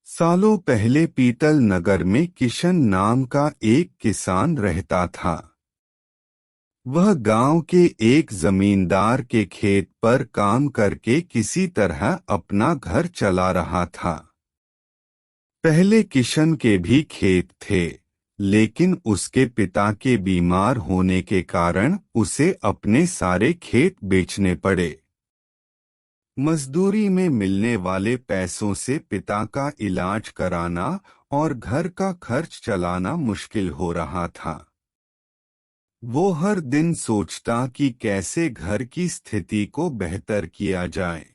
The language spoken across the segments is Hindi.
सालों पहले पीतल नगर में किशन नाम का एक किसान रहता था। वह गांव के एक जमींदार के खेत पर काम करके किसी तरह अपना घर चला रहा था। पहले किशन के भी खेत थे, लेकिन उसके पिता के बीमार होने के कारण उसे अपने सारे खेत बेचने पड़े। मजदूरी में मिलने वाले पैसों से पिता का इलाज कराना और घर का खर्च चलाना मुश्किल हो रहा था। वो हर दिन सोचता कि कैसे घर की स्थिति को बेहतर किया जाए।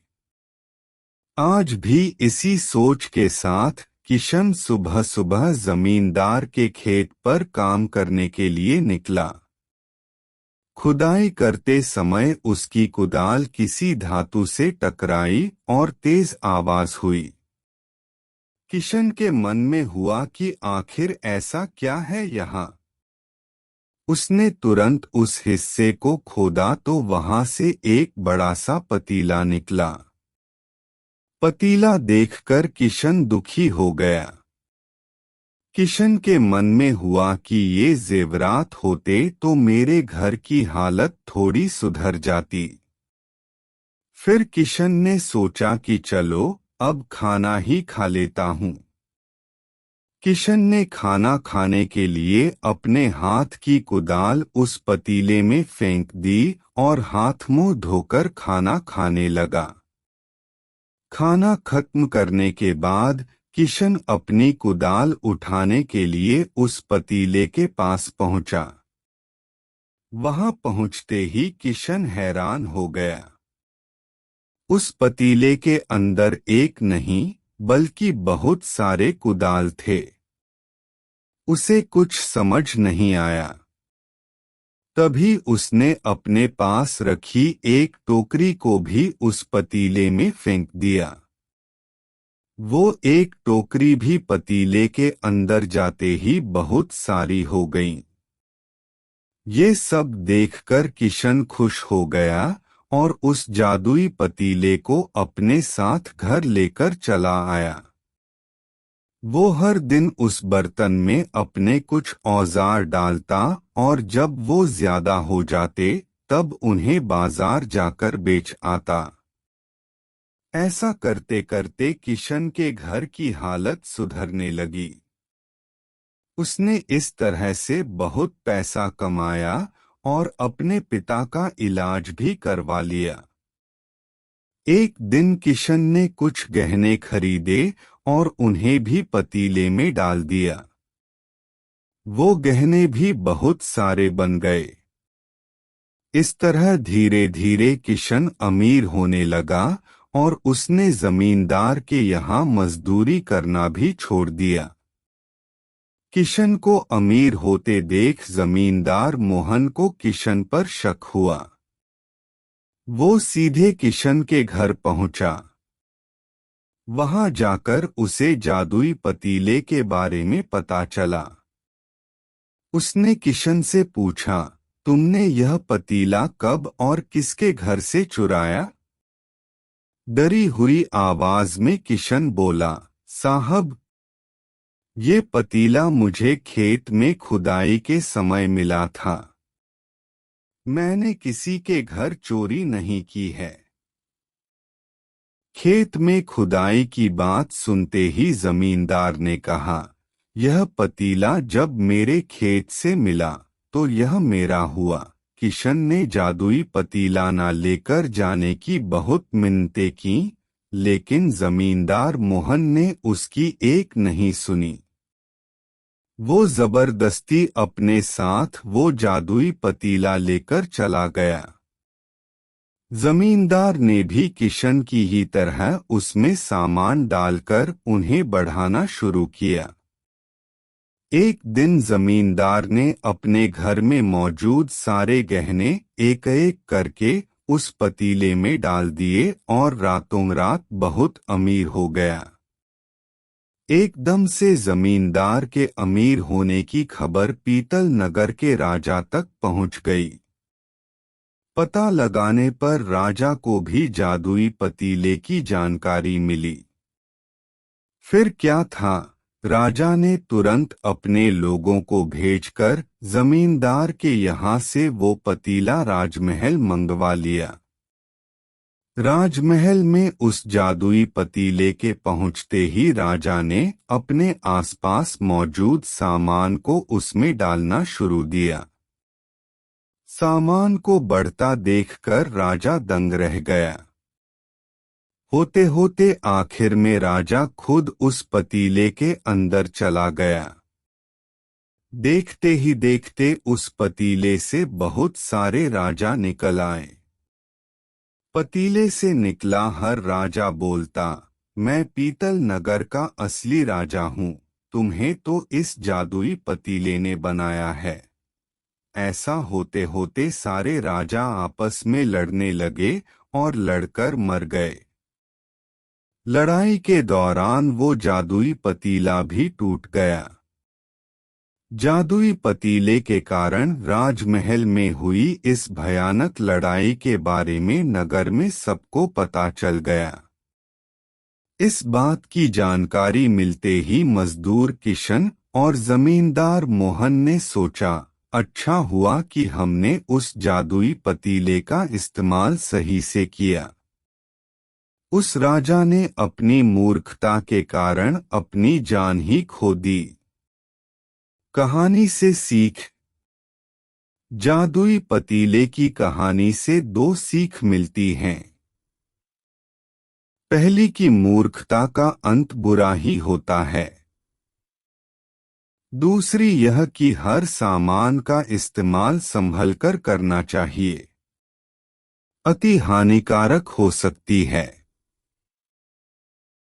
आज भी इसी सोच के साथ किशन सुबह सुबह जमींदार के खेत पर काम करने के लिए निकला। खुदाई करते समय उसकी कुदाल किसी धातु से टकराई और तेज आवाज हुई। किशन के मन में हुआ कि आखिर ऐसा क्या है यहाँ। उसने तुरंत उस हिस्से को खोदा तो वहां से एक बड़ा सा पतीला निकला। पतीला देखकर किशन दुखी हो गया। किशन के मन में हुआ कि ये जेवरात होते तो मेरे घर की हालत थोड़ी सुधर जाती। फिर किशन ने सोचा कि चलो अब खाना ही खा लेता हूँ। किशन ने खाना खाने के लिए अपने हाथ की कुदाल उस पतीले में फेंक दी और हाथ मुंह धोकर खाना खाने लगा। खाना खत्म करने के बाद किशन अपनी कुदाल उठाने के लिए उस पतीले के पास पहुंचा। वहां पहुंचते ही किशन हैरान हो गया। उस पतीले के अंदर एक नहीं बल्कि बहुत सारे कुदाल थे। उसे कुछ समझ नहीं आया। तभी उसने अपने पास रखी एक टोकरी को भी उस पतीले में फेंक दिया। वो एक टोकरी भी पतीले के अंदर जाते ही बहुत सारी हो गईं। ये सब देखकर किशन खुश हो गया और उस जादुई पतीले को अपने साथ घर लेकर चला आया। वो हर दिन उस बर्तन में अपने कुछ औजार डालता और जब वो ज्यादा हो जाते तब उन्हें बाजार जाकर बेच आता। ऐसा करते करते किशन के घर की हालत सुधरने लगी। उसने इस तरह से बहुत पैसा कमाया और अपने पिता का इलाज भी करवा लिया। एक दिन किशन ने कुछ गहने खरीदे और उन्हें भी पतीले में डाल दिया। वो गहने भी बहुत सारे बन गए। इस तरह धीरे धीरे किशन अमीर होने लगा और उसने जमींदार के यहाँ मजदूरी करना भी छोड़ दिया। किशन को अमीर होते देख जमींदार मोहन को किशन पर शक हुआ। वो सीधे किशन के घर पहुंचा। वहां जाकर उसे जादुई पतीले के बारे में पता चला। उसने किशन से पूछा, तुमने यह पतीला कब और किसके घर से चुराया? डरी हुई आवाज में किशन बोला, साहब, ये पतीला मुझे खेत में खुदाई के समय मिला था। मैंने किसी के घर चोरी नहीं की है। खेत में खुदाई की बात सुनते ही जमींदार ने कहा, यह पतीला जब मेरे खेत से मिला तो यह मेरा हुआ। किशन ने जादुई पतीला ना लेकर जाने की बहुत मिन्नतें की, लेकिन जमींदार मोहन ने उसकी एक नहीं सुनी। वो जबरदस्ती अपने साथ वो जादुई पतीला लेकर चला गया। जमींदार ने भी किशन की ही तरह उसमें सामान डालकर उन्हें बढ़ाना शुरू किया। एक दिन जमींदार ने अपने घर में मौजूद सारे गहने एक एक करके उस पतीले में डाल दिए और रातों रात बहुत अमीर हो गया। एकदम से जमींदार के अमीर होने की खबर पीतल नगर के राजा तक पहुंच गई। पता लगाने पर राजा को भी जादुई पतीले की जानकारी मिली। फिर क्या था, राजा ने तुरंत अपने लोगों को भेजकर जमींदार के यहाँ से वो पतीला राजमहल मंगवा लिया। राजमहल में उस जादुई पतीले के पहुंचते ही राजा ने अपने आसपास मौजूद सामान को उसमें डालना शुरू दिया। सामान को बढ़ता देखकर राजा दंग रह गया। होते होते आखिर में राजा खुद उस पतीले के अंदर चला गया। देखते ही देखते उस पतीले से बहुत सारे राजा निकल आए। पतीले से निकला हर राजा बोलता, मैं पीतल नगर का असली राजा हूँ, तुम्हें तो इस जादुई पतीले ने बनाया है। ऐसा होते होते सारे राजा आपस में लड़ने लगे और लड़कर मर गए। लड़ाई के दौरान वो जादुई पतीला भी टूट गया। जादुई पतीले के कारण राजमहल में हुई इस भयानक लड़ाई के बारे में नगर में सबको पता चल गया। इस बात की जानकारी मिलते ही मजदूर किशन और जमींदार मोहन ने सोचा, अच्छा हुआ कि हमने उस जादुई पतीले का इस्तेमाल सही से किया। उस राजा ने अपनी मूर्खता के कारण अपनी जान ही खो दी। कहानी से सीख। जादुई पतीले की कहानी से दो सीख मिलती हैं। पहली की मूर्खता का अंत बुरा ही होता है। दूसरी यह कि हर सामान का इस्तेमाल संभलकर करना चाहिए, अति हानिकारक हो सकती है।